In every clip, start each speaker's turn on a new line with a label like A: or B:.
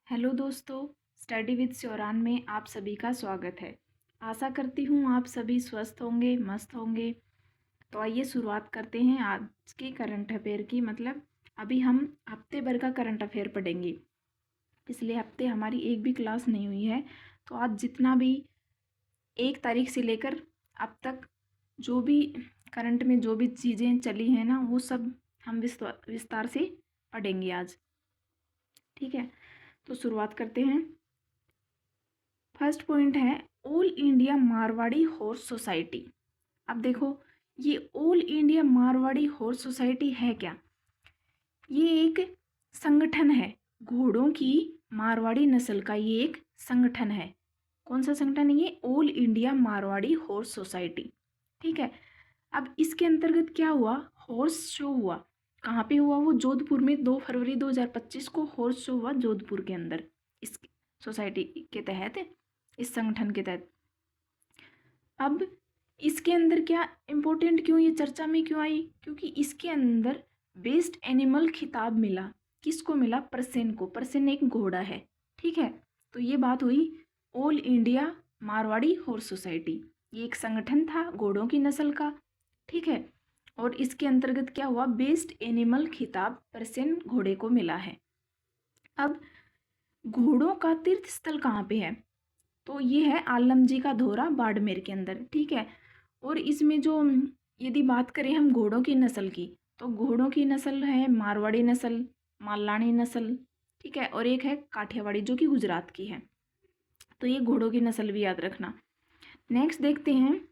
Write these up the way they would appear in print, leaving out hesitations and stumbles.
A: Hello दोस्तों, study with Sheoran में आप सभी का स्वागत है। आशा करती हूँ आप सभी स्वस्थ होंगे, मस्त होंगे। तो आइए शुरुआत करते हैं आज के करंट अफेयर की। मतलब अभी हम हफ्ते भर का करंट अफेयर पढ़ेंगे। पिछले हफ्ते हमारी एक भी क्लास नहीं हुई है, तो आज जितना भी 1 तारीख से लेकर अब तक जो भी करंट में जो भी चीज़ें चली हैं ना, वो सब हम विस्तार से पढ़ेंगे आज। ठीक है, तो शुरुआत करते हैं। फर्स्ट पॉइंट है all India Marwari horse society. अब देखो, ये all India Marwari horse society है क्या? ये एक संगठन है, घोड़ों की मारवाड़ी नस्ल का ये एक संगठन है। कौन सा संगठन है ये? All India Marwari horse society. ठीक है, अब इसके अंतर्गत क्या हुआ? हॉर्स शो हुआ। कहाँ पे हुआ? वो जोधपुर में 2 फरवरी 2025 को हॉर्स शो हुआ जोधपुर के अंदर, इस सोसाइटी के तहत, इस संगठन के तहत। अब इसके अंदर क्या इम्पोर्टेंट, क्यों ये चर्चा में क्यों आई? क्योंकि इसके अंदर बेस्ट एनिमल खिताब मिला। किसको मिला? परसेन को। परसेन एक घोड़ा है। ठीक है, तो ये बात हुई all India Marwari horse society. ये एक संगठन था घोड़ों की नस्ल का। ठीक है, और इसके अंतर्गत क्या हुआ? बेस्ट एनिमल खिताब परसेन घोड़े को मिला है। अब घोड़ों का तीर्थ स्थल कहाँ पे है? तो ये है आलमजी का धोरा, बाड़मेर के अंदर। ठीक है, और इसमें जो यदि बात करें हम घोड़ों की नस्ल की, तो घोड़ों की नस्ल है मारवाड़ी नस्ल, मालानी नस्ल। ठीक है, और एक है काठियावाड़ी जो कि गुजरात की है। तो ये घोड़ों की नस्ल भी याद रखना। नेक्स्ट देखते हैं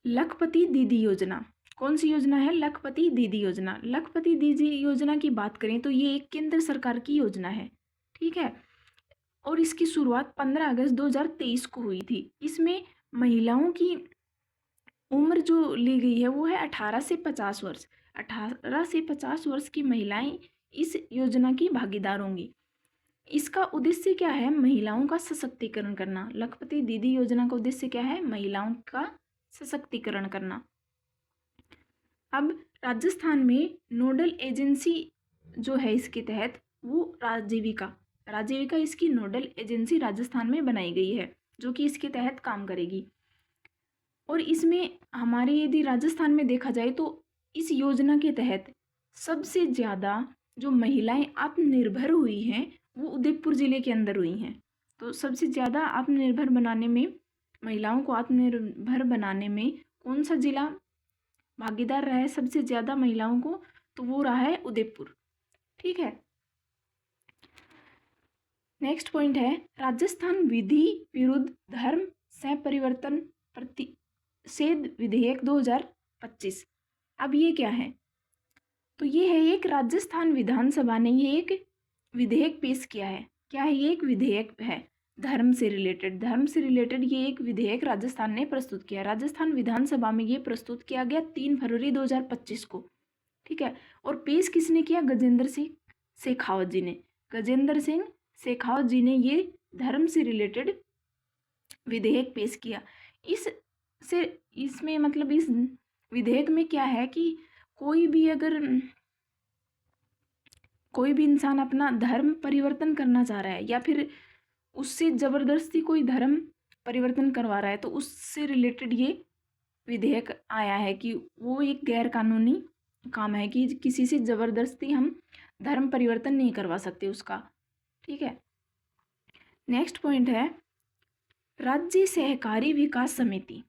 A: लखपति दीदी योजना। कौन सी योजना है? लखपति दीदी योजना। लखपति दीदी योजना की बात करें तो ये एक केंद्र सरकार की योजना है। ठीक है, और इसकी शुरुआत 15 अगस्त 2023 को हुई थी। इसमें महिलाओं की उम्र जो ली गई है वो है 18 से 50 वर्ष। 18 से 50 वर्ष की महिलाएं इस योजना की भागीदार होंगी। इसका उद्देश्य क्या है? महिलाओं का सशक्तिकरण करना। लखपति दीदी योजना का उद्देश्य क्या है? महिलाओं का सशक्तिकरण करना। अब राजस्थान में नोडल एजेंसी जो है इसके तहत, वो राजीविका। राजीविका इसकी नोडल एजेंसी राजस्थान में बनाई गई है, जो कि इसके तहत काम करेगी। और इसमें हमारे यदि राजस्थान में देखा जाए तो इस योजना के तहत सबसे ज़्यादा जो महिलाएं आत्मनिर्भर हुई हैं वो उदयपुर ज़िले के अंदर हुई हैं। तो सबसे ज़्यादा आत्मनिर्भर बनाने में, महिलाओं को आत्मनिर्भर बनाने में कौन सा ज़िला भागीदार रहा है सबसे ज़्यादा महिलाओं को? तो वो रहा है उदयपुर। ठीक है, नेक्स्ट पॉइंट है राजस्थान विधि विरुद्ध धर्म सह परिवर्तन प्रतिषेध विधेयक 2025। अब ये क्या है? तो ये है एक राजस्थान विधानसभा ने ये एक विधेयक पेश किया है। क्या है? ये एक विधेयक है धर्म से रिलेटेड। धर्म से रिलेटेड ये एक विधेयक राजस्थान ने प्रस्तुत किया। राजस्थान विधानसभा में ये प्रस्तुत किया गया 3 फरवरी 2025 को। ठीक है, और पेश किसने किया? गजेंद्र सिंह शेखावत जी ने। गजेंद्र सिंह शेखावत जी ने ये धर्म से रिलेटेड विधेयक पेश किया। इसमें मतलब इस विधेयक में क्या है कि कोई भी इंसान अपना धर्म परिवर्तन करना चाह रहा है या फिर उससे जबरदस्ती कोई धर्म परिवर्तन करवा रहा है, तो उससे रिलेटेड ये विधेयक आया है कि वो एक गैर कानूनी काम है कि किसी से जबरदस्ती हम धर्म परिवर्तन नहीं करवा सकते उसका। ठीक है, नेक्स्ट पॉइंट है राज्य सहकारी विकास समिति।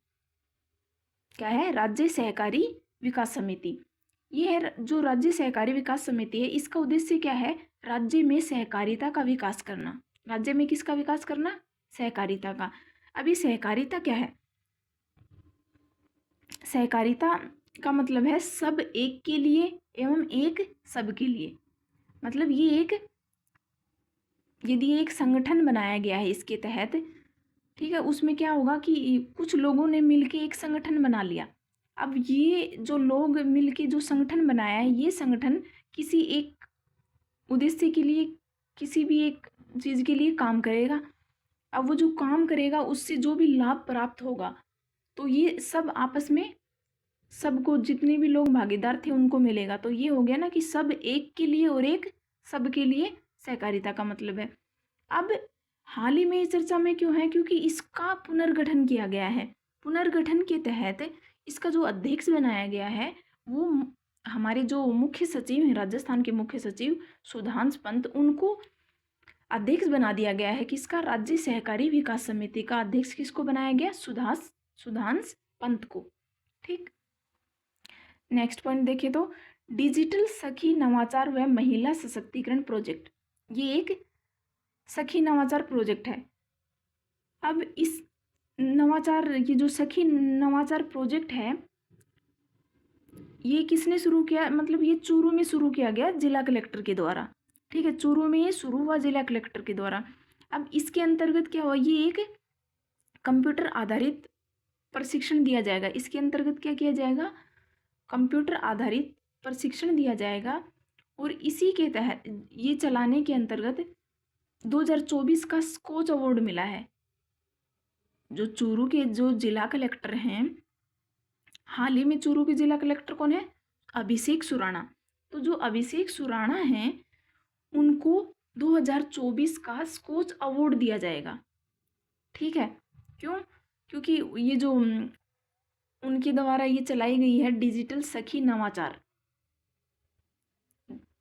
A: क्या है? राज्य सहकारी विकास समिति। ये है जो राज्य सहकारी विकास समिति है, इसका उद्देश्य क्या है? राज्य में सहकारिता का विकास करना। राज्य में किसका विकास करना? सहकारिता का। अभी सहकारिता क्या है? सहकारिता का मतलब है सब एक के लिए एवं एक सब के लिए। मतलब ये यदि एक संगठन बनाया गया है इसके तहत, ठीक है, उसमें क्या होगा कि कुछ लोगों ने मिलके एक संगठन बना लिया। अब ये जो लोग मिलके जो संगठन बनाया है, ये संगठन किसी एक उद्देश्य के लिए, किसी भी एक चीज़ के लिए काम करेगा। अब वो जो काम करेगा उससे जो भी लाभ प्राप्त होगा, तो ये सब आपस में, सबको, जितने भी लोग भागीदार थे उनको मिलेगा। तो ये हो गया ना कि सब एक के लिए और एक सब के लिए सहकारिता का मतलब है। अब हाल ही में चर्चा में क्यों है, क्योंकि इसका पुनर्गठन किया गया है। पुनर्गठन के तहत इसका जो अध्यक्ष बनाया गया है वो हमारे जो मुख्य सचिव हैं, राजस्थान के मुख्य सचिव सुधांश पंत, उनको अध्यक्ष बना दिया गया है। किसका? राज्य सहकारी विकास समिति का अध्यक्ष किसको बनाया गया? सुधांश पंत को। ठीक, नेक्स्ट पॉइंट देखिए तो डिजिटल सखी नवाचार व महिला सशक्तिकरण प्रोजेक्ट, ये एक सखी नवाचार प्रोजेक्ट है। अब इस नवाचार, ये जो सखी नवाचार प्रोजेक्ट है ये किसने शुरू किया? मतलब ये चूरू में शुरू किया गया जिला कलेक्टर के द्वारा। ठीक है, चूरू में ये शुरू हुआ जिला कलेक्टर के द्वारा। अब इसके अंतर्गत क्या हुआ? ये एक कंप्यूटर आधारित प्रशिक्षण दिया जाएगा। इसके अंतर्गत क्या किया जाएगा? कंप्यूटर आधारित प्रशिक्षण दिया जाएगा। और इसी के तहत ये चलाने के अंतर्गत 2024 का स्कोच अवार्ड मिला है। जो चूरू के जो जिला कलेक्टर हैं, हाल ही में चूरू के जिला कलेक्टर कौन है? अभिषेक सुराणा। तो जो अभिषेक सुराणा हैं उनको 2024 का स्कोच अवार्ड दिया जाएगा। ठीक है, क्यों? क्योंकि ये जो उनके द्वारा ये चलाई गई है डिजिटल सखी नवाचार,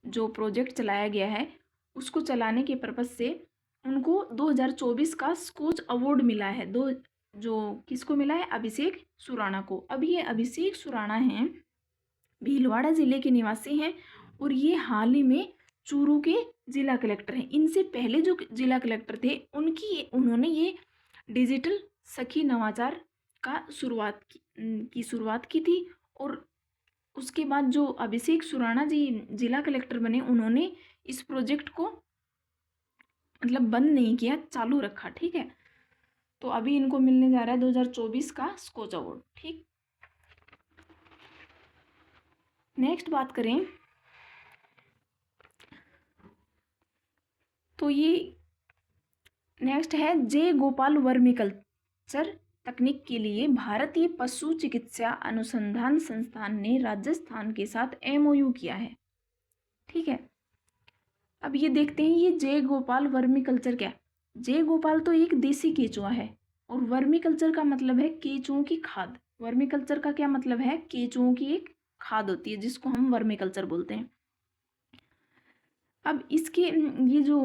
A: जो प्रोजेक्ट चलाया गया है उसको चलाने के पर्पज से उनको 2024 का स्कोच अवार्ड मिला है। जो किसको मिला है? अभिषेक सुराणा को। अब ये अभिषेक सुराणा हैं, भीलवाड़ा जिले के निवासी हैं और ये हाल ही में चूरू के जिला कलेक्टर हैं। इनसे पहले जो जिला कलेक्टर थे उन्होंने ये डिजिटल सखी नवाचार का शुरुआत की थी। और उसके बाद जो अभिषेक सुराणा जी जिला कलेक्टर बने, उन्होंने इस प्रोजेक्ट को मतलब बंद नहीं किया, चालू रखा। ठीक है, तो अभी इनको मिलने जा रहा है 2024 का स्कोच अवार्ड। ठीक, नेक्स्ट बात करें तो ये नेक्स्ट है जे गोपाल वर्मिकल्चर तकनीक के लिए भारतीय पशु चिकित्सा अनुसंधान संस्थान ने राजस्थान के साथ MOU किया है। ठीक है, अब ये देखते हैं ये जे गोपाल वर्मिकल्चर क्या है। जे गोपाल तो एक देसी केचुआ है और वर्मिकल्चर का मतलब है केचुओं की खाद। वर्मिकल्चर का क्या मतलब है? केचुओं की एक खाद होती है जिसको हम वर्मिकल्चर बोलते हैं। अब इसके ये जो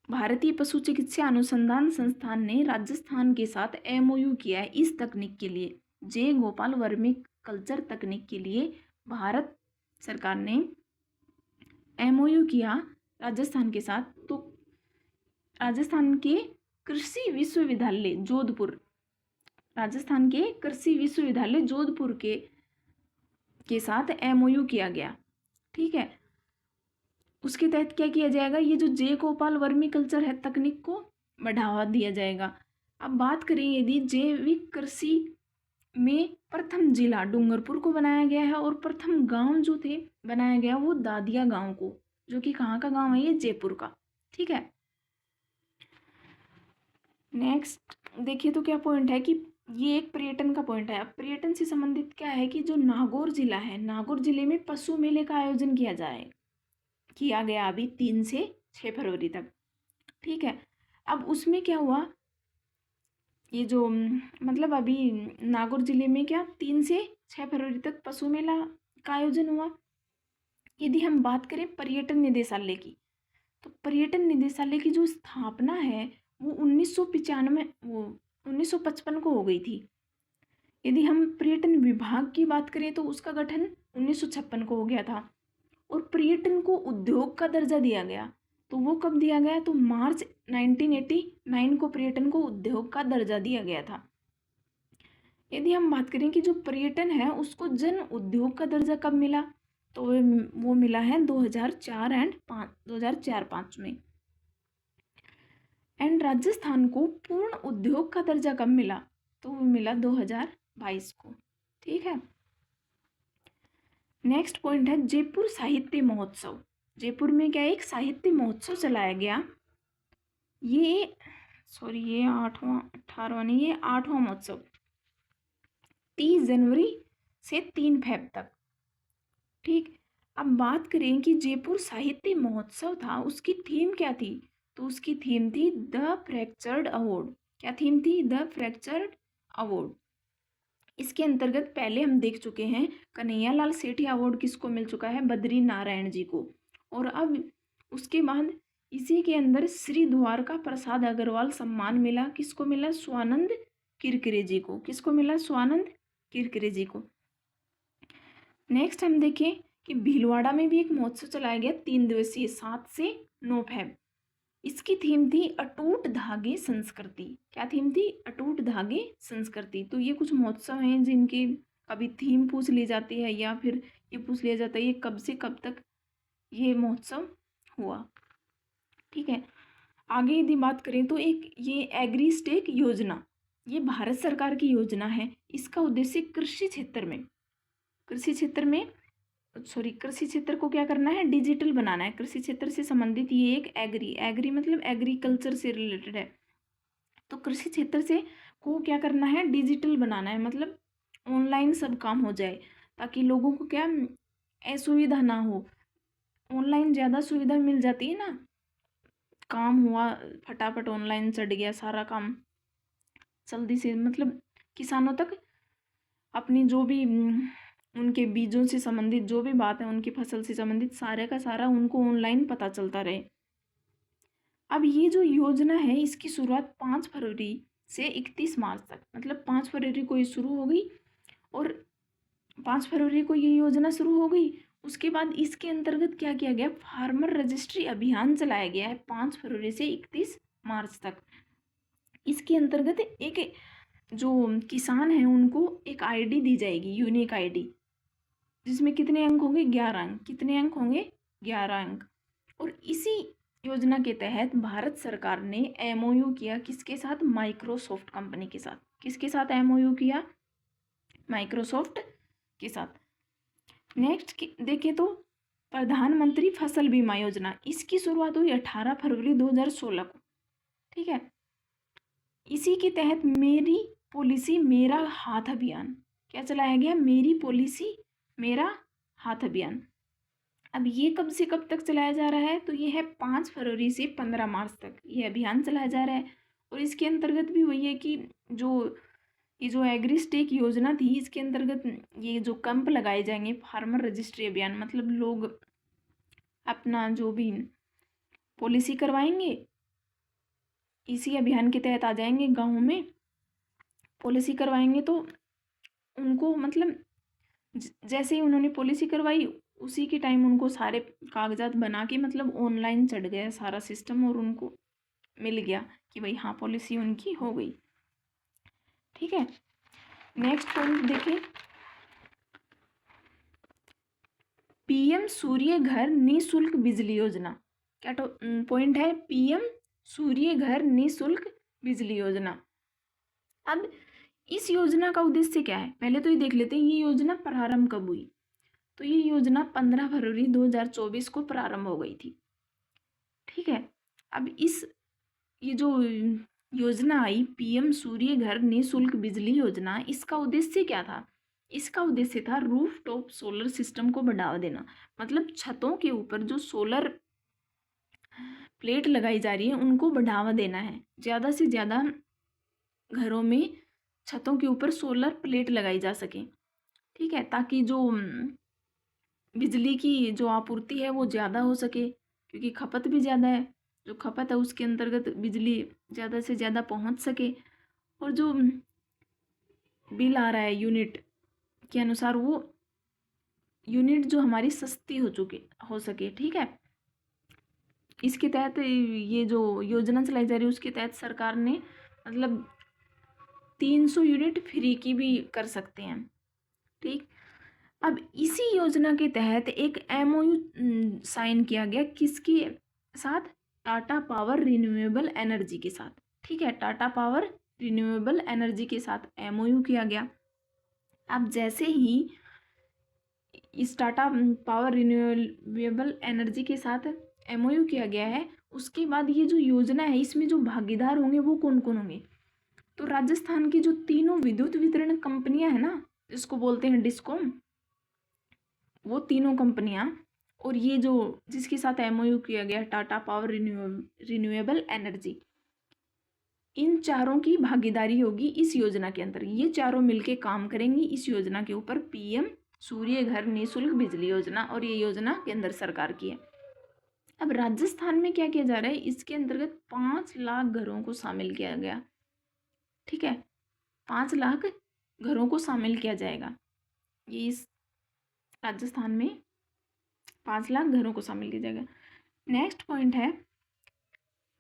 A: भारतीय पशु चिकित्सा अनुसंधान संस्थान ने राजस्थान के साथ MOU किया है इस तकनीक के लिए। जे गोपाल वर्मिकल्चर तकनीक के लिए भारत सरकार ने MOU किया राजस्थान के साथ। तो राजस्थान के कृषि विश्वविद्यालय जोधपुर, राजस्थान के कृषि विश्वविद्यालय जोधपुर के साथ MOU किया गया। ठीक है, उसके तहत क्या किया जाएगा? ये जो जे गोपाल वर्मिकल्चर है तकनीक को बढ़ावा दिया जाएगा। अब बात करें यदि जैविक कृषि में प्रथम जिला डूंगरपुर को बनाया गया है और प्रथम गांव जो थे बनाया गया वो दादिया गांव को, जो कि कहाँ का गांव है? ये जयपुर का। ठीक है, नेक्स्ट देखिए तो क्या पॉइंट है कि ये एक पर्यटन का पॉइंट है। अब पर्यटन से संबंधित क्या है कि जो नागौर जिला है, नागौर जिले में पशु मेले का आयोजन किया गया अभी 3 से 6 फरवरी तक। ठीक है, अब उसमें क्या हुआ? ये जो मतलब अभी नागौर जिले में क्या 3 से 6 फरवरी तक पशु मेला का आयोजन हुआ। यदि हम बात करें पर्यटन निदेशालय की, तो पर्यटन निदेशालय की जो स्थापना है वो 1955 को हो गई थी। यदि हम पर्यटन विभाग की बात करें तो उसका गठन 1956 को हो गया था। और पर्यटन को उद्योग का दर्जा दिया गया, तो वो कब दिया गया? तो मार्च 1989 को पर्यटन को उद्योग का दर्जा दिया गया था। यदि हम बात करें कि जो पर्यटन है उसको जन उद्योग का दर्जा कब मिला, तो वो मिला है 2004-5 में। एंड राजस्थान को पूर्ण उद्योग का दर्जा कब मिला? तो वो मिला 2022 को। ठीक है, नेक्स्ट पॉइंट है जयपुर साहित्य महोत्सव। जयपुर में क्या एक साहित्य महोत्सव चलाया गया। ये 8वां महोत्सव 30 जनवरी से 3 फेब तक। ठीक, अब बात करें कि जयपुर साहित्य महोत्सव था, उसकी थीम क्या थी? तो उसकी थीम थी द फ्रैक्चर्ड अवार्ड। क्या थीम थी? The fractured award. इसके अंतर्गत पहले हम देख चुके हैं कन्हैयालाल सेठी अवार्ड किसको मिल चुका है? बद्री नारायण जी को। और अब उसके बाद इसी के अंदर श्री द्वारका प्रसाद अग्रवाल सम्मान मिला। किसको मिला? स्वानंद किरकिरे जी को। किसको मिला? स्वानंद किरकिरे जी को। नेक्स्ट हम देखें कि भीलवाड़ा में भी एक महोत्सव चलाया गया 3 दिवसीय 7 से 9 फेब। इसकी थीम थी अटूट धागे संस्कृति। क्या थीम थी? अटूट धागे संस्कृति। तो ये कुछ महोत्सव हैं जिनकी कभी थीम पूछ ली जाती है या फिर ये पूछ लिया जाता है ये कब से कब तक ये महोत्सव हुआ। ठीक है, आगे यदि बात करें तो एक ये एग्रीस्टेक योजना, ये भारत सरकार की योजना है। इसका उद्देश्य कृषि क्षेत्र को क्या करना है? डिजिटल बनाना है। कृषि क्षेत्र से संबंधित ये एक एग्री मतलब एग्रीकल्चर से रिलेटेड है। तो कृषि क्षेत्र से को क्या करना है? डिजिटल बनाना है, मतलब ऑनलाइन सब काम हो जाए ताकि लोगों को क्या असुविधा ना हो। ऑनलाइन ज़्यादा सुविधा मिल जाती है ना, काम हुआ फटाफट ऑनलाइन चढ़ गया सारा काम जल्दी से, मतलब किसानों तक अपनी जो भी उनके बीजों से संबंधित जो भी बात है, उनकी फसल से संबंधित सारे का सारा उनको ऑनलाइन पता चलता रहे। अब ये जो योजना है इसकी शुरुआत 5 फरवरी से 31 मार्च तक, मतलब 5 फरवरी को ये शुरू हो गई और 5 फरवरी को ये योजना शुरू हो गई। उसके बाद इसके अंतर्गत क्या किया गया? फार्मर रजिस्ट्री अभियान चलाया गया है 5 फरवरी से 31 मार्च तक। इसके अंतर्गत एक जो किसान है उनको एक आईडी दी जाएगी, यूनिक आईडी, जिसमें कितने अंक होंगे? 11 अंक। कितने अंक होंगे? 11 अंक। और इसी योजना के तहत भारत सरकार ने एमओयू किया किसके साथ? माइक्रोसॉफ्ट कंपनी के साथ। किसके साथ एमओयू किया? माइक्रोसॉफ्ट के साथ। नेक्स्ट देखें तो प्रधानमंत्री फसल बीमा योजना, इसकी शुरुआत हुई 18 फरवरी 2016 को। ठीक है, इसी के तहत मेरी पॉलिसी मेरा हाथ अभियान क्या चलाया गया? मेरी पॉलिसी मेरा हाथ अभियान। अब ये कब से कब तक चलाया जा रहा है? तो ये है 5 फरवरी से 15 मार्च तक ये अभियान चलाया जा रहा है। और इसके अंतर्गत भी वही है कि ये जो एग्रीस्टेक योजना थी इसके अंतर्गत ये जो कैंप लगाए जाएंगे फार्मर रजिस्ट्री अभियान, मतलब लोग अपना जो भी पॉलिसी करवाएंगे इसी अभियान के तहत आ जाएंगे गाँव में, पॉलिसी करवाएंगे तो उनको मतलब जैसे ही उन्होंने पॉलिसी करवाई उसी के टाइम उनको सारे कागजात बना के मतलब ऑनलाइन चढ़ गया सारा सिस्टम और उनको मिल गया कि भाई हाँ पॉलिसी उनकी हो गई। ठीक है, नेक्स्ट पॉइंट देखें, पीएम सूर्य घर निःशुल्क बिजली योजना। क्या पॉइंट है? पीएम सूर्य घर निःशुल्क बिजली योजना। अब इस योजना का उद्देश्य क्या है? पहले तो ये देख लेते हैं ये योजना प्रारंभ कब हुई। तो ये योजना 15 फरवरी 2024 को प्रारंभ हो गई थी। ठीक है, अब ये जो योजना आई पीएम सूर्य घर निःशुल्क बिजली योजना, इसका उद्देश्य क्या था? इसका उद्देश्य था रूफटॉप सोलर सिस्टम को बढ़ावा देना, मतलब छतों के ऊपर जो सोलर प्लेट लगाई जा रही है उनको बढ़ावा देना है। ज़्यादा से ज़्यादा घरों में छतों के ऊपर सोलर प्लेट लगाई जा सके। ठीक है, ताकि जो बिजली की जो आपूर्ति है वो ज़्यादा हो सके, क्योंकि खपत भी ज़्यादा है। जो खपत है उसके अंतर्गत बिजली ज़्यादा से ज़्यादा पहुंच सके और जो बिल आ रहा है यूनिट के अनुसार वो यूनिट जो हमारी सस्ती हो सके। ठीक है, इसके तहत ये जो योजना चलाई जा रही है उसके तहत सरकार ने मतलब 300 यूनिट फ्री की भी कर सकते हैं। ठीक, अब इसी योजना के तहत एक एमओयू साइन किया गया किसके साथ? टाटा पावर रिन्यूएबल एनर्जी के साथ। ठीक है, टाटा पावर रिन्यूएबल एनर्जी के साथ एमओयू किया गया। अब जैसे ही इस टाटा पावर रिन्यूएबल एनर्जी के साथ एमओयू किया गया है उसके बाद ये जो योजना है इसमें जो भागीदार होंगे वो कौन कौन होंगे? तो राजस्थान की जो तीनों विद्युत वितरण कंपनियां हैं ना, जिसको बोलते हैं डिस्कॉम, वो तीनों कंपनियां और ये जो जिसके साथ एमओयू किया गया टाटा पावर रिन्यूएबल एनर्जी, इन चारों की भागीदारी होगी इस योजना के अंदर। ये चारों मिलके काम करेंगी इस योजना के ऊपर, पीएम सूर्य घर निःशुल्क बिजली योजना, और ये योजना केंद्र सरकार की है। अब राजस्थान में क्या किया जा रहा है, इसके अंतर्गत 5 लाख घरों को शामिल किया गया। ठीक है, 5 लाख घरों को शामिल किया जाएगा। ये इस राजस्थान में 5 लाख घरों को शामिल किया जाएगा। नेक्स्ट पॉइंट है,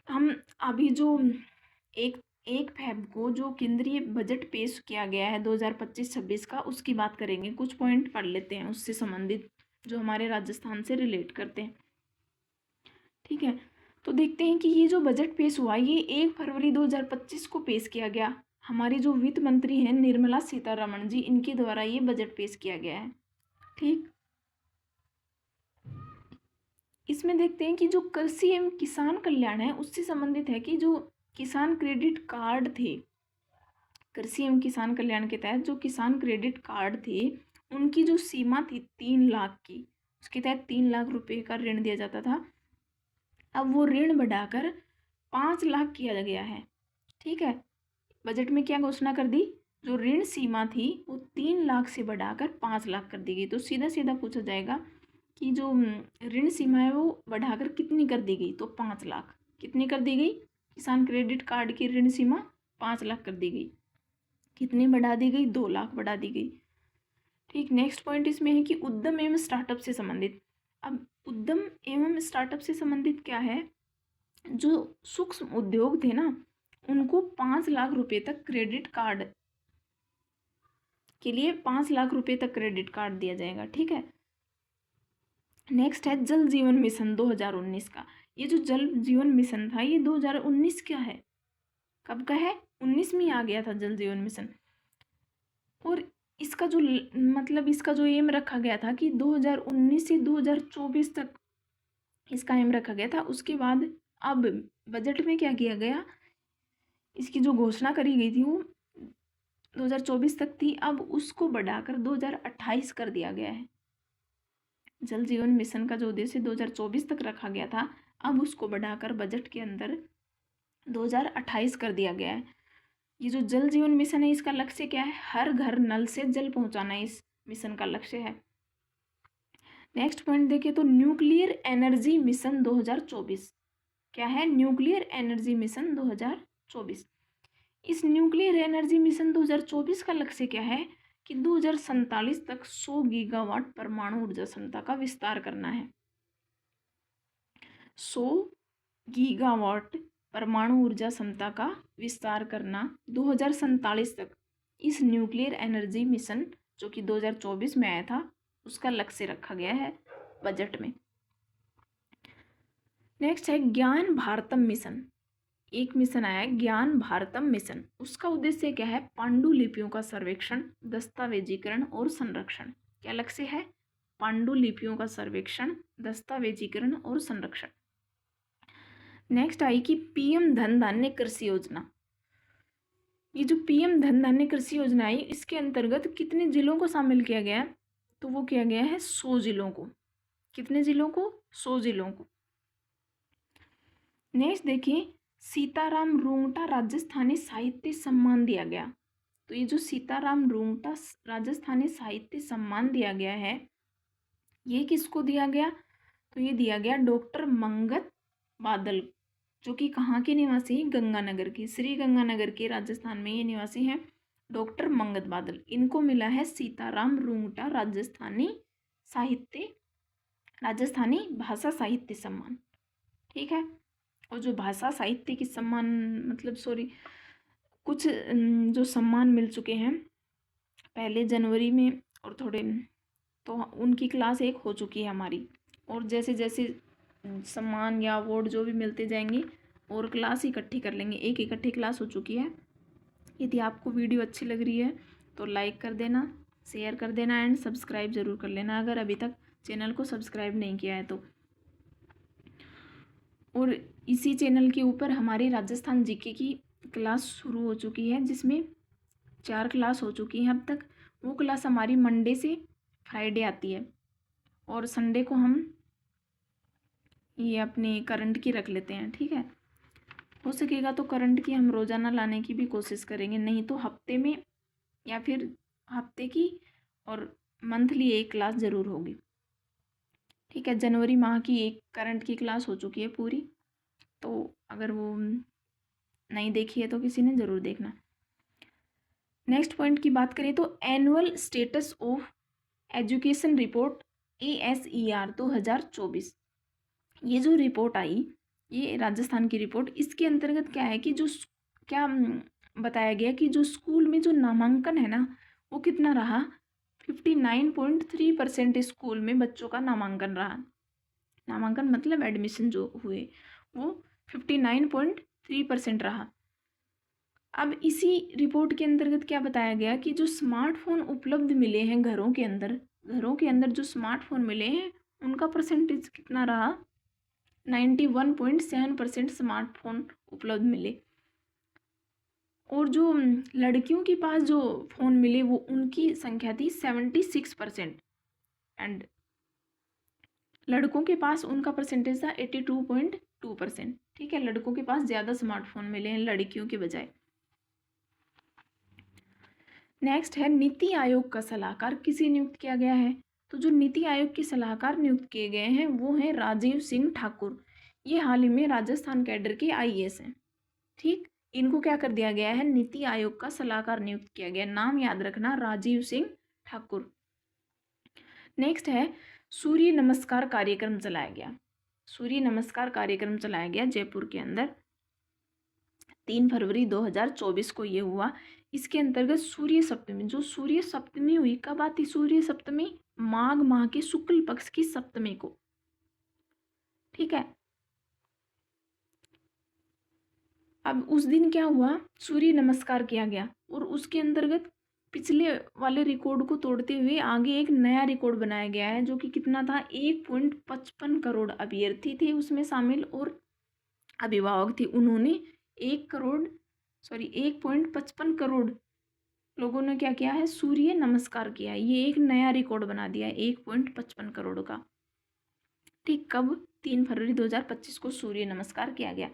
A: हम अभी जो एक फेब को जो केंद्रीय बजट पेश किया गया है 2025-26 का, उसकी बात करेंगे। कुछ पॉइंट पढ़ लेते हैं उससे संबंधित जो हमारे राजस्थान से रिलेट करते हैं। ठीक है, तो देखते हैं कि ये जो बजट पेश हुआ ये 1 फरवरी 2025 को पेश किया गया। हमारी जो वित्त मंत्री हैं निर्मला सीतारमण जी, इनके द्वारा ये बजट पेश किया गया है। ठीक, इसमें देखते हैं कि जो कृषि एवं किसान कल्याण है उससे संबंधित है कि जो किसान क्रेडिट कार्ड थे, कृषि एवं किसान कल्याण के तहत जो किसान क्रेडिट कार्ड थे उनकी जो सीमा थी 3 लाख की, उसके तहत 3 लाख रुपए का ऋण दिया जाता था। अब वो ऋण बढ़ाकर 5 लाख किया गया है। ठीक है, बजट में क्या घोषणा कर दी, जो ऋण सीमा थी वो 3 लाख से बढ़ाकर 5 लाख कर दी गई। तो सीधा सीधा पूछा जाएगा कि जो ऋण सीमा है वो बढ़ाकर कितनी कर दी गई, तो 5 लाख। कितनी कर दी गई, किसान क्रेडिट कार्ड की ऋण सीमा 5 लाख कर दी गई। कितनी बढ़ा दी गई, 2 लाख बढ़ा दी गई। ठीक, नेक्स्ट पॉइंट इसमें है कि उद्यम एवं स्टार्टअप से संबंधित। अब उद्यम एवं स्टार्टअप से संबंधित क्या है, जो सूक्ष्म उद्योग थे ना उनको 5 लाख रुपए तक क्रेडिट कार्ड के लिए 5 लाख रुपए तक क्रेडिट कार्ड दिया जाएगा। ठीक है, नेक्स्ट है जल जीवन मिशन 2019 का। ये जो जल जीवन मिशन था ये 2019 क्या है, कब का है, 19 में आ गया था जल जीवन मिशन। और इसका जो मतलब इसका जो एम रखा गया था कि 2019 से 2024 तक इसका एम रखा गया था। उसके बाद अब बजट में क्या किया गया, इसकी जो घोषणा करी गई थी वो 2024 तक थी, अब उसको बढ़ाकर 2028 कर दिया गया है। जल जीवन मिशन का जो उद्देश्य 2024 तक रखा गया था, अब उसको बढ़ाकर बजट के अंदर 2028 कर दिया गया है। ये जो जल जीवन मिशन है इसका लक्ष्य क्या है, हर घर नल से जल पहुंचाना इस मिशन का लक्ष्य है। नेक्स्ट पॉइंट देखिए तो न्यूक्लियर एनर्जी मिशन 2024 क्या है, न्यूक्लियर एनर्जी मिशन 2024। इस न्यूक्लियर एनर्जी मिशन 2024 का लक्ष्य क्या है कि 2047 तक 100 गीगावाट परमाणु ऊर्जा क्षमता का विस्तार करना है। 100 गीगावाट परमाणु ऊर्जा क्षमता का विस्तार करना 2047 तक, इस न्यूक्लियर एनर्जी मिशन जो कि 2024 में आया था उसका लक्ष्य रखा गया है बजट में। नेक्स्ट है ज्ञान भारतम मिशन। एक मिशन आया है ज्ञान भारतम मिशन, उसका उद्देश्य क्या है, पांडुलिपियों का सर्वेक्षण, दस्तावेजीकरण और संरक्षण। क्या लक्ष्य है, पांडुलिपियों का सर्वेक्षण, दस्तावेजीकरण और संरक्षण। नेक्स्ट आई कि पीएम धन धान्य कृषि योजना। ये जो पीएम धन धान्य कृषि योजना आई इसके अंतर्गत कितने जिलों को शामिल किया गया है, तो वो किया गया है 100 जिलों को। कितने जिलों को, 100 जिलों को। नेक्स्ट देखिए सीताराम रूंगटा राजस्थानी साहित्य सम्मान दिया गया। तो ये जो सीताराम रूंगटा राजस्थानी साहित्य सम्मान दिया गया है ये किसको दिया गया, तो ये दिया गया डॉक्टर मंगत बादल, जो कि कहाँ के निवासी हैं, गंगानगर की, श्री गंगानगर के राजस्थान में ये निवासी हैं डॉक्टर मंगत बादल। इनको मिला है सीताराम रूंगटा राजस्थानी भाषा साहित्य सम्मान। ठीक है, और जो भाषा साहित्य की सम्मान कुछ जो सम्मान मिल चुके हैं पहले जनवरी में और थोड़े, तो उनकी क्लास 1 हो चुकी है हमारी, और जैसे जैसे सम्मान या अवार्ड जो भी मिलते जाएंगे और क्लास इकट्ठी कर लेंगे। एक इकट्ठी क्लास हो चुकी है। यदि आपको वीडियो अच्छी लग रही है तो लाइक कर देना, शेयर कर देना एंड सब्सक्राइब ज़रूर कर लेना अगर अभी तक चैनल को सब्सक्राइब नहीं किया है तो। और इसी चैनल के ऊपर हमारी राजस्थान जीके की क्लास शुरू हो चुकी है जिसमें 4 क्लास हो चुकी हैं अब तक। वो क्लास हमारी मंडे से फ्राइडे आती है और संडे को हम ये अपनी करंट की रख लेते हैं, ठीक है। हो सकेगा तो करंट की हम रोज़ाना लाने की भी कोशिश करेंगे, नहीं तो हफ्ते में या फिर हफ्ते की और मंथली एक क्लास ज़रूर होगी, ठीक है। जनवरी माह की एक करंट की क्लास हो चुकी है पूरी, तो अगर वो नहीं देखी है तो किसी ने ज़रूर देखना। नेक्स्ट पॉइंट की बात करें तो annual status of education report ASER 2024, ये जो रिपोर्ट आई, ये राजस्थान की रिपोर्ट, इसके अंतर्गत क्या है कि जो क्या बताया गया कि जो स्कूल में जो नामांकन है ना वो कितना रहा, 59.3% स्कूल में बच्चों का नामांकन रहा। नामांकन मतलब एडमिशन जो हुए वो 59.3% रहा। अब इसी रिपोर्ट के अंतर्गत क्या बताया गया कि जो स्मार्टफोन उपलब्ध मिले हैं घरों के अंदर जो स्मार्टफोन मिले हैं उनका परसेंटेज कितना रहा, 91.7% स्मार्टफोन उपलब्ध मिले। और जो लड़कियों के पास जो फ़ोन मिले वो उनकी संख्या थी 76%, एंड लड़कों के पास उनका परसेंटेज था 82.2%, ठीक है। लड़कों के पास ज़्यादा स्मार्टफोन मिले हैं लड़कियों के बजाय। नेक्स्ट है नीति आयोग का सलाहकार किसे नियुक्त किया गया है, तो जो नीति आयोग के सलाहकार नियुक्त किए गए हैं वो हैं राजीव सिंह ठाकुर। ये हाल ही में राजस्थान कैडर के IAS हैं, ठीक। इनको क्या कर दिया गया है, नीति आयोग का सलाहकार नियुक्त किया गया, नाम याद रखना राजीव सिंह ठाकुर। नेक्स्ट है सूर्य नमस्कार कार्यक्रम चलाया गया। सूर्य नमस्कार कार्यक्रम चलाया गया जयपुर के अंदर 3 फरवरी 2024 को ये हुआ। इसके अंतर्गत सूर्य सप्तमी, जो सूर्य सप्तमी हुई कब आती, सूर्य सप्तमी माघ माह के शुक्ल पक्ष की सप्तमी को, ठीक है। अब उस दिन क्या हुआ, सूर्य नमस्कार किया गया और उसके अंतर्गत पिछले वाले रिकॉर्ड को तोड़ते हुए आगे एक नया रिकॉर्ड बनाया गया है, जो कि कितना था, 1.55 करोड़ अभ्यर्थी थे उसमें शामिल और अभिभावक थे। उन्होंने 1.55 करोड़ लोगों ने क्या किया है, सूर्य नमस्कार किया है। ये एक नया रिकॉर्ड बना दिया है 1.55 करोड़ का, ठीक। कब, 3 फरवरी 2025 को सूर्य नमस्कार किया गया।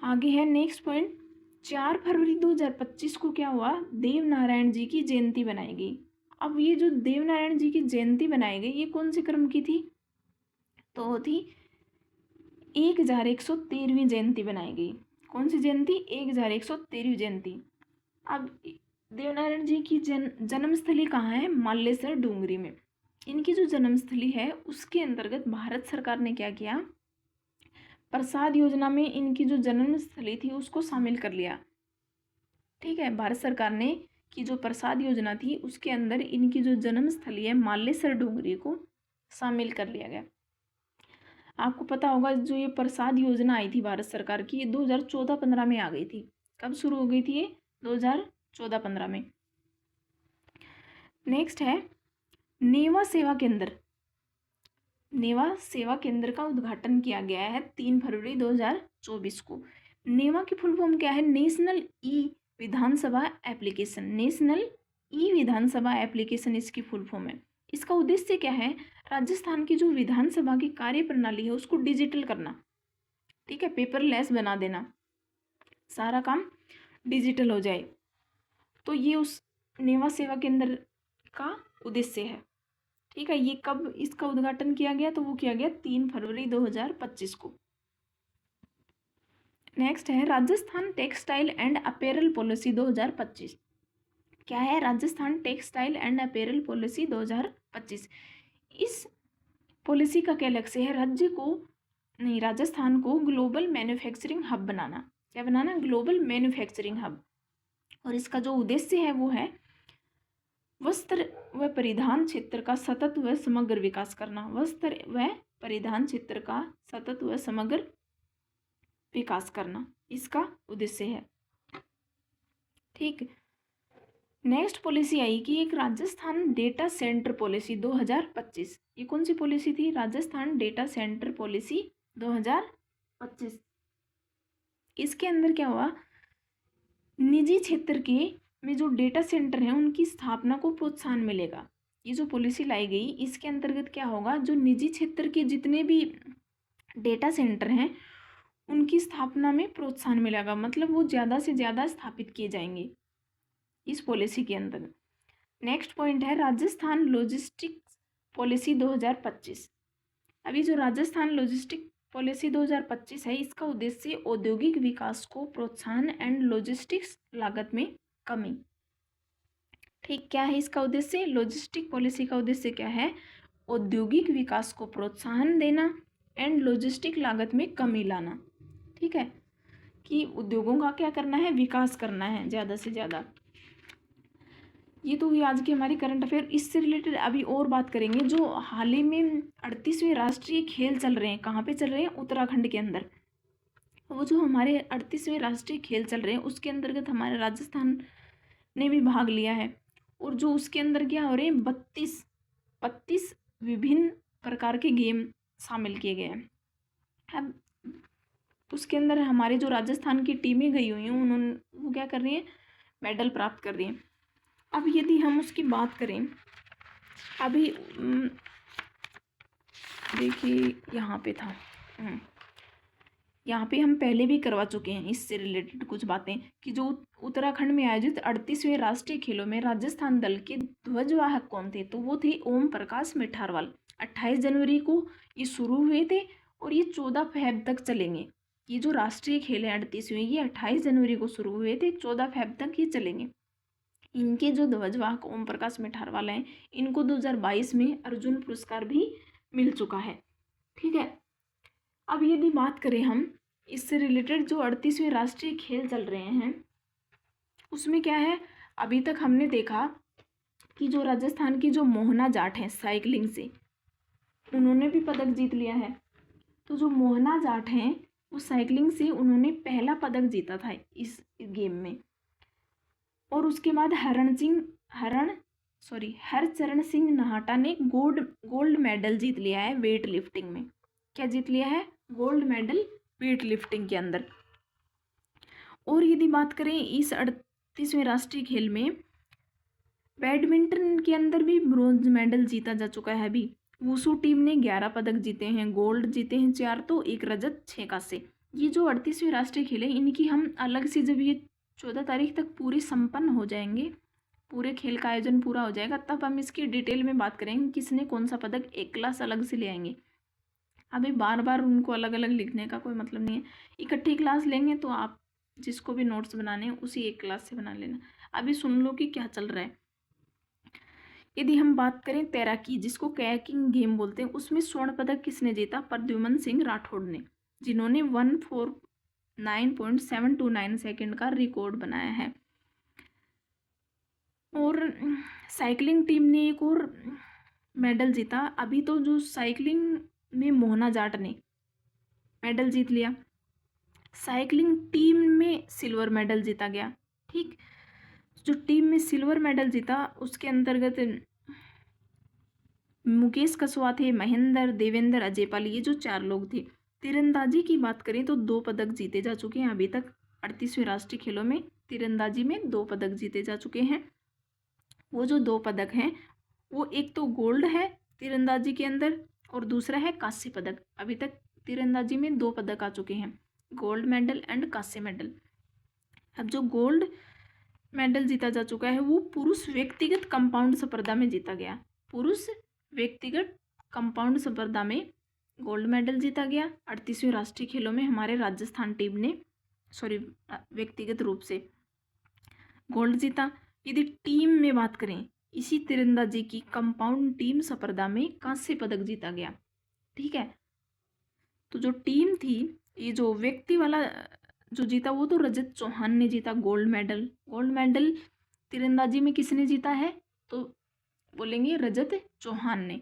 A: आगे है नेक्स्ट पॉइंट, 4 फरवरी 2025 को क्या हुआ, देव नारायण जी की जयंती बनाई गई। अब ये जो देव नारायण जी की जयंती बनाई गई ये कौन से क्रम की थी, तो वो थी 1113वीं जयंती बनाई गई। कौन सी जयंती, 1113वीं जयंती। अब देवनारायण जी की जन्मस्थली कहाँ है, मालेसर डूंगरी में। इनकी जो जन्मस्थली है उसके अंतर्गत भारत सरकार ने क्या किया, प्रसाद योजना में इनकी जो जन्मस्थली थी उसको शामिल कर लिया, ठीक है। भारत सरकार ने की जो प्रसाद योजना थी उसके अंदर इनकी जो जन्मस्थली है मालेसर डूंगरी को शामिल कर लिया गया। आपको पता होगा जो ये प्रसाद योजना आई थी भारत सरकार की, ये 2014-15 में आ गई थी। कब शुरू हो गई थी ये, 2014-15 में। नेक्स्ट है नेवा सेवा केंद्र। नेवा सेवा केंद्र का उद्घाटन किया गया है 3 फरवरी 2024 को। नेवा की फुल फॉर्म क्या है, नेशनल ई विधानसभा एप्लीकेशन। नेशनल ई विधानसभा एप्लीकेशन इसकी फुल फॉर्म है। इसका उद्देश्य क्या है, राजस्थान की जो विधानसभा की कार्य प्रणाली है उसको डिजिटल करना, ठीक है, पेपरलेस बना देना, सारा काम डिजिटल हो जाए। तो ये उस नेवा सेवा केंद्र का उद्देश्य है, ठीक है। ये कब इसका उद्घाटन किया गया, तो वो किया गया 3 फरवरी 2025 को। नेक्स्ट है Rajasthan textile and apparel policy 2025। क्या है, Rajasthan textile and apparel policy 2025। इस पॉलिसी का क्या लक्ष्य है, राजस्थान को ग्लोबल मैन्युफैक्चरिंग हब बनाना। क्या बनाना, ग्लोबल मैन्युफैक्चरिंग हब। और इसका जो उद्देश्य है वो है वस्त्र व परिधान क्षेत्र का सतत व समग्र विकास करना। वस्त्र व परिधान क्षेत्र का सतत व समग्र विकास करना इसका उद्देश्य है, ठीक। नेक्स्ट पॉलिसी आई कि एक राजस्थान डेटा सेंटर पॉलिसी 2025। ये कौन सी पॉलिसी थी, राजस्थान डेटा सेंटर पॉलिसी 2025। इसके अंदर क्या हुआ, निजी क्षेत्र के में जो डेटा सेंटर हैं उनकी स्थापना को प्रोत्साहन मिलेगा। ये जो पॉलिसी लाई गई इसके अंतर्गत क्या होगा, जो निजी क्षेत्र के जितने भी डेटा सेंटर हैं उनकी स्थापना में प्रोत्साहन मिलेगा, मतलब वो ज़्यादा से ज़्यादा स्थापित किए जाएंगे इस पॉलिसी के अंतर्गत। नेक्स्ट पॉइंट है राजस्थान लॉजिस्टिक्स पॉलिसी 2025। अभी जो राजस्थान लॉजिस्टिक पॉलिसी 2025 है, इसका उद्देश्य औद्योगिक विकास को प्रोत्साहन एंड लॉजिस्टिक्स लागत में कमी। ठीक, क्या है इसका उद्देश्य? लॉजिस्टिक पॉलिसी का उद्देश्य क्या है? औद्योगिक विकास को प्रोत्साहन देना एंड लॉजिस्टिक लागत में कमी लाना। ठीक है, कि उद्योगों का क्या करना है? विकास करना है ज़्यादा से ज़्यादा। ये तो हुई आज की हमारी करंट अफेयर। इससे रिलेटेड अभी और बात करेंगे। जो हाल ही में 38वें राष्ट्रीय खेल चल रहे हैं, कहाँ पे चल रहे हैं? उत्तराखंड के अंदर। वो जो हमारे 38वें राष्ट्रीय खेल चल रहे हैं उसके अंतर्गत हमारे राजस्थान ने भी भाग लिया है। और जो उसके अंदर क्या हो रहे हैं, 32 विभिन्न प्रकार के गेम शामिल किए गए हैं। अब उसके अंदर हमारे जो राजस्थान की टीमें गई हुई हैं उन्होंने वो क्या कर रही हैं? मेडल प्राप्त कर रही हैं। अब यदि हम उसकी बात करें, अभी देखिए यहाँ पे था, यहाँ पे हम पहले भी करवा चुके हैं इससे रिलेटेड कुछ बातें, कि जो उत्तराखंड में आयोजित 38वें राष्ट्रीय खेलों में राजस्थान दल के ध्वजवाहक कौन थे? तो वो थे ओम प्रकाश मिठारवाल। 28 जनवरी को ये शुरू हुए थे और ये 14 फेब तक चलेंगे। ये जो राष्ट्रीय खेल है 38वें, ये 28 जनवरी को शुरू हुए थे, 14 फेब तक ये चलेंगे। इनके जो ध्वजवाहक ओम प्रकाश मिठारवाल हैं, इनको 2022 में अर्जुन पुरस्कार भी मिल चुका है। ठीक है, अब यदि बात करें हम इससे रिलेटेड, जो 38वें राष्ट्रीय खेल चल रहे हैं उसमें क्या है, अभी तक हमने देखा कि जो राजस्थान की जो मोहना जाट हैं साइकिलिंग से, उन्होंने भी पदक जीत लिया है। तो जो मोहना जाट हैं वो साइकिलिंग से उन्होंने पहला पदक जीता था इस गेम में। और उसके बाद हरचरण सिंह नाहटा ने गोल्ड मेडल जीत लिया है वेट लिफ्टिंग में। क्या जीत लिया है? गोल्ड मेडल वेट लिफ्टिंग के अंदर। और यदि बात करें इस 38वें राष्ट्रीय खेल में बैडमिंटन के अंदर भी ब्रोंज मेडल जीता जा चुका है। अभी वुशु टीम ने 11 पदक जीते हैं, गोल्ड जीते हैं 4, तो 1 रजत 6 कांसे। ये जो 38वें राष्ट्रीय खेल है इनकी हम अलग से, जब ये 14 तारीख तक पूरे संपन्न हो जाएंगे, पूरे खेल का आयोजन पूरा हो जाएगा, तब हम इसकी डिटेल में बात करेंगे किसने कौन सा पदक, एक क्लास अलग से ले आएंगे। अभी बार बार उनको अलग अलग लिखने का कोई मतलब नहीं है। इकट्ठी क्लास लेंगे तो आप जिसको भी नोट्स बनाने हैं उसी एक क्लास से बना लेना। अभी सुन लो कि क्या चल रहा है। यदि हम बात करें तैराकी, जिसको कैकिंग गेम बोलते हैं, उसमें स्वर्ण पदक किसने जीता? प्रद्युमन सिंह राठौड़ ने, जिन्होंने 149.729 सेकेंड का रिकॉर्ड बनाया है। और साइकिलिंग टीम ने एक और मेडल जीता। अभी तो जो साइकिलिंग में मोहना जाट ने मेडल जीत लिया, साइकिलिंग टीम में सिल्वर मेडल जीता गया। ठीक, जो टीम में सिल्वर मेडल जीता उसके अंतर्गत मुकेश कसवा थे, महेंद्र, देवेंद्र, अजयपाल, ये जो 4 लोग थे। तीरंदाजी की बात करें तो 2 पदक जीते जा चुके हैं अभी तक 38वें राष्ट्रीय खेलों में। तीरंदाजी में 2 पदक जीते जा चुके हैं। वो जो 2 पदक हैं वो एक तो गोल्ड है तीरंदाजी के अंदर और दूसरा है कांस्य पदक। अभी तक तीरंदाजी में 2 पदक आ चुके हैं, गोल्ड मेडल एंड कांस्य मेडल। अब जो गोल्ड मेडल जीता जा चुका है वो पुरुष व्यक्तिगत कंपाउंड स्पर्धा में जीता गया। पुरुष व्यक्तिगत कंपाउंड स्पर्धा में गोल्ड मेडल जीता गया 38वें राष्ट्रीय खेलों में। हमारे राजस्थान टीम ने व्यक्तिगत रूप से गोल्ड जीता। यदि टीम में बात करें, इसी तीरंदाजी की कंपाउंड टीम स्पर्धा में कांस्य पदक जीता गया। ठीक है, तो जो टीम थी, ये जो व्यक्ति वाला जो जीता वो तो रजत चौहान ने जीता गोल्ड मेडल। गोल्ड मेडल तीरंदाजी में किसने जीता है? तो बोलेंगे रजत चौहान ने।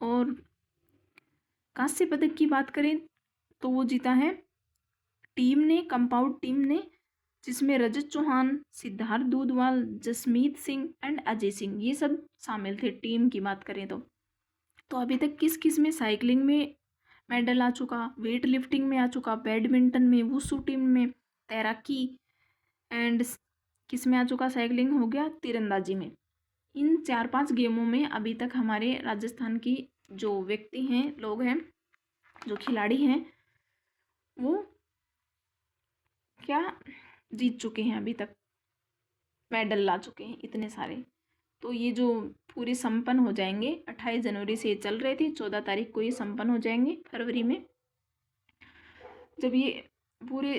A: और कांस्य पदक की बात करें तो वो जीता है टीम ने, कंपाउंड टीम ने, जिसमें रजत चौहान, सिद्धार्थ दूधवाल, जसमीत सिंह एंड अजय सिंह, ये सब शामिल थे टीम की बात करें तो अभी तक किस किस में साइकिलिंग में मेडल आ चुका, वेट लिफ्टिंग में आ चुका, बैडमिंटन में, वुशु टीम में, तैराकी एंड किस में आ चुका, साइकिलिंग हो गया, तीरंदाजी में। इन 4-5 गेमों में अभी तक हमारे राजस्थान की जो व्यक्ति हैं, लोग हैं, जो खिलाड़ी हैं, वो क्या जीत चुके हैं, अभी तक मेडल ला चुके हैं इतने सारे। तो ये जो पूरे संपन्न हो जाएंगे, 28 जनवरी से ये चल रहे थे, 14 तारीख को ये संपन्न हो जाएंगे फरवरी में। जब ये पूरे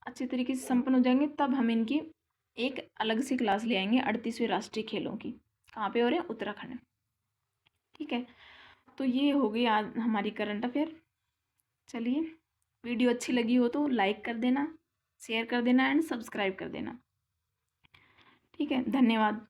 A: अच्छे तरीके से संपन्न हो जाएंगे तब हम इनकी एक अलग सी क्लास ले आएंगे 38वें राष्ट्रीय खेलों की। कहाँ पे हो रहे हैं? उत्तराखंड में। ठीक है, तो ये हो गई आज हमारी करंट अफेयर। चलिए, वीडियो अच्छी लगी हो तो लाइक कर देना, शेयर कर देना एंड सब्सक्राइब कर देना। ठीक है, धन्यवाद।